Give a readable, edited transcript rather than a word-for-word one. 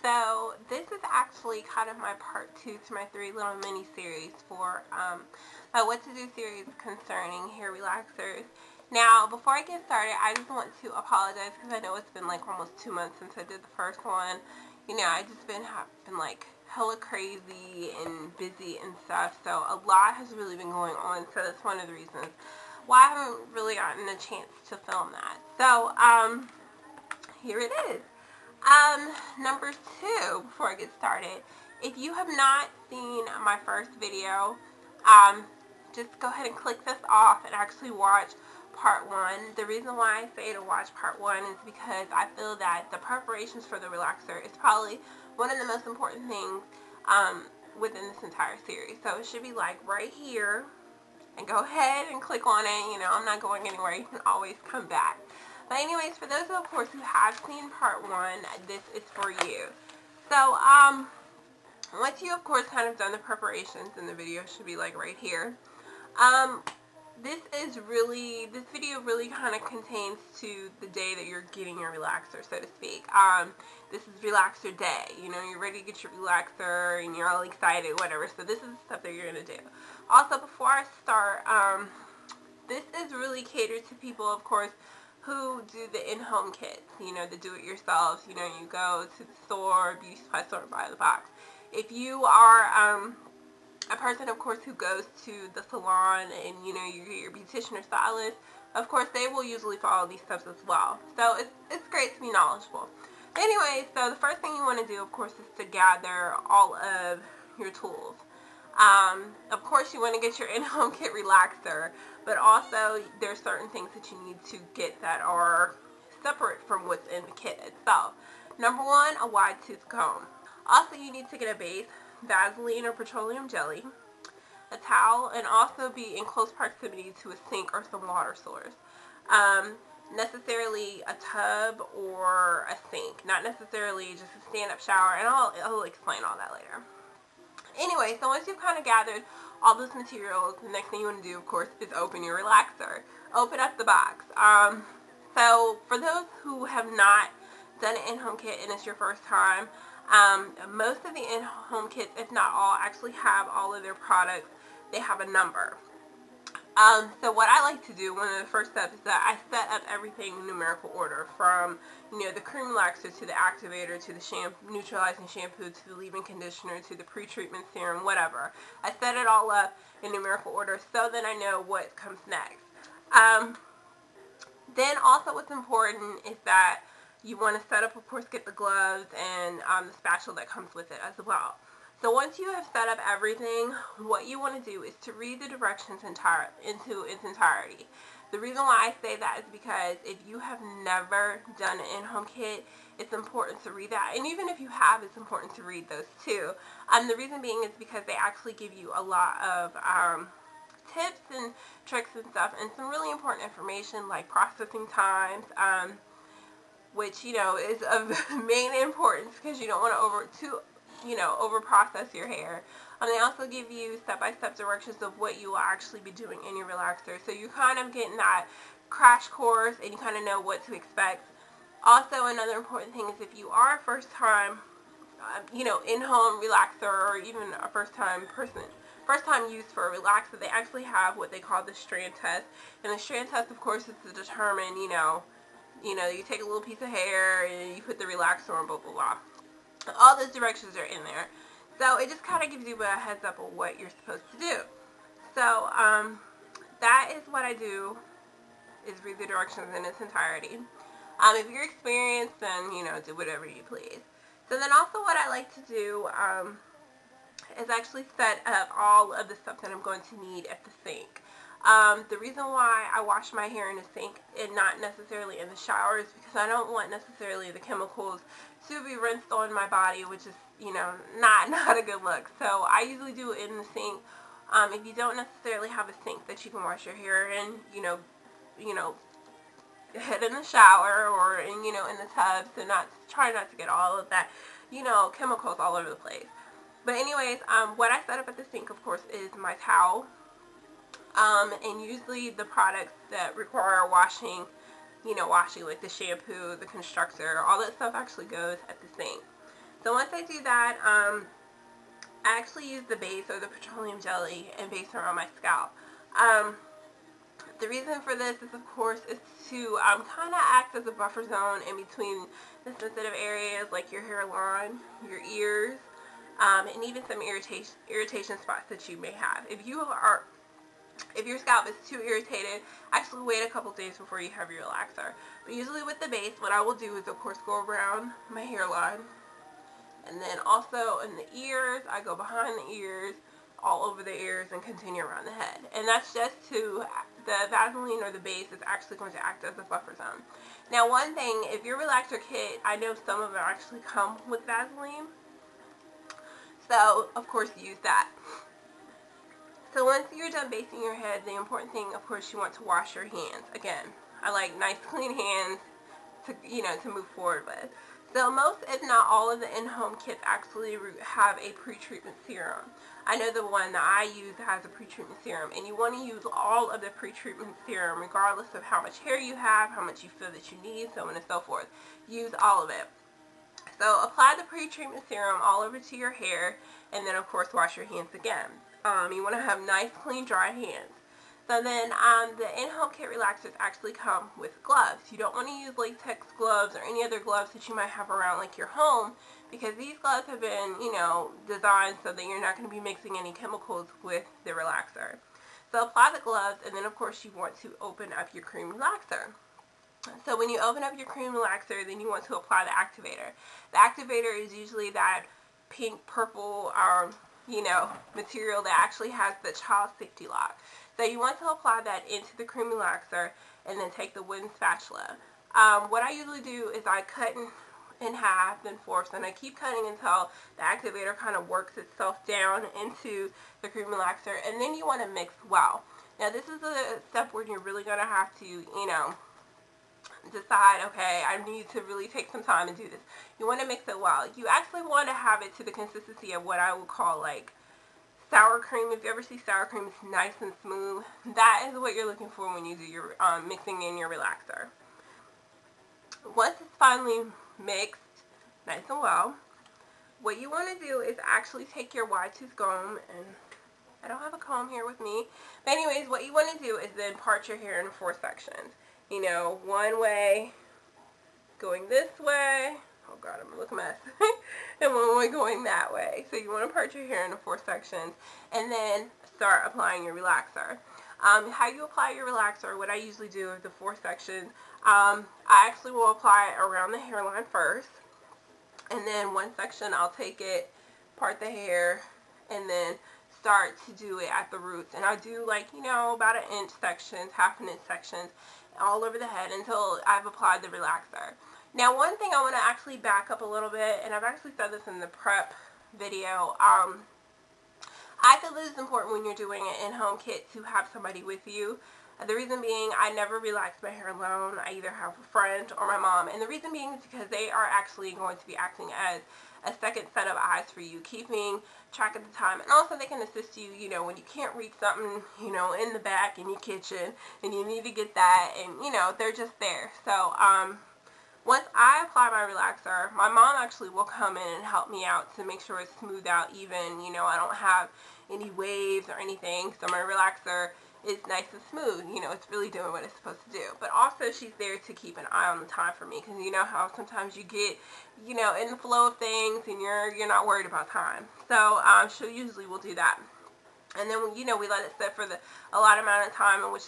So this is actually kind of my part 2 to my 3 little mini series for my what to do series concerning hair relaxers. Now, before I get started, I just want to apologize because I know it's been like almost 2 months since I did the first one. You know, I just been like hella crazy and busy and stuff, so a lot has really been going on, so that's one of the reasons why I haven't really gotten a chance to film that. So, here it is. Number 2, before I get started, if you have not seen my first video, just go ahead and click this off and actually watch part 1. The reason why I say to watch part 1 is because I feel that the preparations for the relaxer is probably one of the most important things, within this entire series. So it should be like right here, and go ahead and click on it. You know, I'm not going anywhere. You can always come back. But anyways, for those, of course, who have seen part 1, this is for you. So, once you, of course, kind of done the preparations, and the video should be, like, right here, this video really kind of contains to the day that you're getting your relaxer, so to speak. This is relaxer day. You know, you're ready to get your relaxer, and you're all excited, whatever. So this is the stuff that you're going to do. Also, before I start, this is really catered to people, of course, who do the in-home kits, you know, the do-it-yourselves. You know, you go to the store, beauty supply store, and buy the box. If you are a person, of course, who goes to the salon and, you know, you get your beautician or stylist, of course, they will usually follow these steps as well. So it's great to be knowledgeable. Anyway, so the first thing you want to do, of course, is to gather all of your tools. Of course, you want to get your in-home kit relaxer, but also there's certain things that you need to get that are separate from what's in the kit itself. Number 1, a wide tooth comb. Also, you need to get a base, Vaseline or petroleum jelly, a towel, and also be in close proximity to a sink or some water source. Necessarily a tub or a sink, not necessarily just a stand-up shower, and I'll explain all that later. Anyway, so once you've kind of gathered all this material, the next thing you want to do, of course, is open your relaxer. Open up the box. So for those who have not done an in-home kit and it's your first time, most of the in-home kits, if not all, actually have all of their products. They have a number. So what I like to do, one of the first steps, is that I set up everything in numerical order, from, you know, the cream relaxer to the activator to the neutralizing shampoo to the leave-in conditioner to the pre-treatment serum, whatever. I set it all up in numerical order so that I know what comes next. Then also what's important is that you want to set up, of course, get the gloves and the spatula that comes with it as well. So once you have set up everything, what you want to do is to read the directions into its entirety. The reason why I say that is because if you have never done an in-home kit, it's important to read that. And even if you have, it's important to read those too. The reason being is because they actually give you a lot of tips and tricks and stuff, and some really important information like processing times, which, you know, is of main importance because you don't want to over process your hair. They also give you step-by-step directions of what you will actually be doing in your relaxer, so you kind of getting that crash course and you kind of know what to expect. Also, another important thing is if you are a first-time in-home relaxer, or even a first-time use for a relaxer, they actually have what they call the strand test. And the strand test, of course, is to determine, you take a little piece of hair and you put the relaxer on, blah, blah, blah. All those directions are in there. So it just kind of gives you a heads up of what you're supposed to do. So that is what I do, is read the directions in its entirety. If you're experienced, then, do whatever you please. So then also what I like to do is actually set up all of the stuff that I'm going to need at the sink. The reason why I wash my hair in the sink and not necessarily in the shower is because I don't want necessarily the chemicals to be rinsed on my body, which is, you know, not a good look. So I usually do it in the sink. If you don't necessarily have a sink that you can wash your hair in, you know, head in the shower or in, in the tub, so try not to get all of that, chemicals all over the place. But anyways, what I set up at the sink, of course, is my towel. And usually the products that require washing, washing like the shampoo, the constructor, all that stuff actually goes at the sink. So once I do that, I actually use the base or the petroleum jelly and base around my scalp. The reason for this is, of course, is to kind of act as a buffer zone in between the sensitive areas like your hairline, your ears, and even some irritation spots that you may have. If your scalp is too irritated, actually wait a couple days before you have your relaxer. But usually with the base, what I will do is, of course, go around my hairline, and then also in the ears, I go behind the ears, all over the ears, and continue around the head. And that's just the Vaseline or the base is actually going to act as a buffer zone. Now, one thing, if your relaxer kit, I know some of them actually come with Vaseline, so of course use that. So once you're done basting your head, the important thing, of course, you want to wash your hands. Again, I like nice clean hands to, to move forward with. So most, if not all, of the in-home kits actually have a pre-treatment serum. I know the one that I use has a pre-treatment serum, and you want to use all of the pre-treatment serum regardless of how much hair you have, how much you feel that you need, so on and so forth. Use all of it. So apply the pre-treatment serum all over to your hair, and then of course wash your hands again. You want to have nice, clean, dry hands. So then the in-home kit relaxers actually come with gloves. You don't want to use latex gloves or any other gloves that you might have around like your home, because these gloves have been, designed so that you're not going to be mixing any chemicals with the relaxer. So apply the gloves, and then of course you want to open up your cream relaxer. So when you open up your cream relaxer, then you want to apply the activator. The activator is usually that pink, purple, material that actually has the child safety lock. So you want to apply that into the cream relaxer and then take the wooden spatula. What I usually do is I cut in half, then fourths, and I keep cutting until the activator kind of works itself down into the cream relaxer, and then you want to mix well. Now this is a step where you're really going to have to, decide, okay, I need to really take some time and do this. You want to mix it well. You actually want to have it to the consistency of what I would call like sour cream. If you ever see sour cream, it's nice and smooth. That is what you're looking for when you do your mixing in your relaxer. Once it's finally mixed nice and well, what you want to do is actually take your wide tooth comb, and I don't have a comb here with me, but anyways, what you want to do is then part your hair in 4 sections. One way going this way, oh god, I'm gonna look a mess, and one way going that way. So you want to part your hair into 4 sections and then start applying your relaxer. How you apply your relaxer, what I usually do is the 4 sections. I actually will apply it around the hairline first, and then one section I'll take it, part the hair, and then start to do it at the roots. And I do like, about 1 inch sections, 1/2 inch sections, all over the head until I've applied the relaxer. Now one thing I want to actually back up a little bit, and I've actually said this in the prep video, I feel this is important when you're doing an in-home kit to have somebody with you. The reason being, I never relax my hair alone. I either have a friend or my mom, and the reason being is because they are actually going to be acting as a second set of eyes for you, keeping track of the time, and also they can assist you, when you can't reach something, in the back in your kitchen, and you need to get that, and, they're just there. So, once I apply my relaxer, my mom actually will come in and help me out to make sure it's smoothed out even, I don't have any waves or anything, so my relaxer is nice and smooth, it's really doing what it's supposed to do. But also she's there to keep an eye on the time for me, because you know how sometimes you get, in the flow of things and you're not worried about time. So she usually will do that. And then, we let it sit for a lot amount of time, and which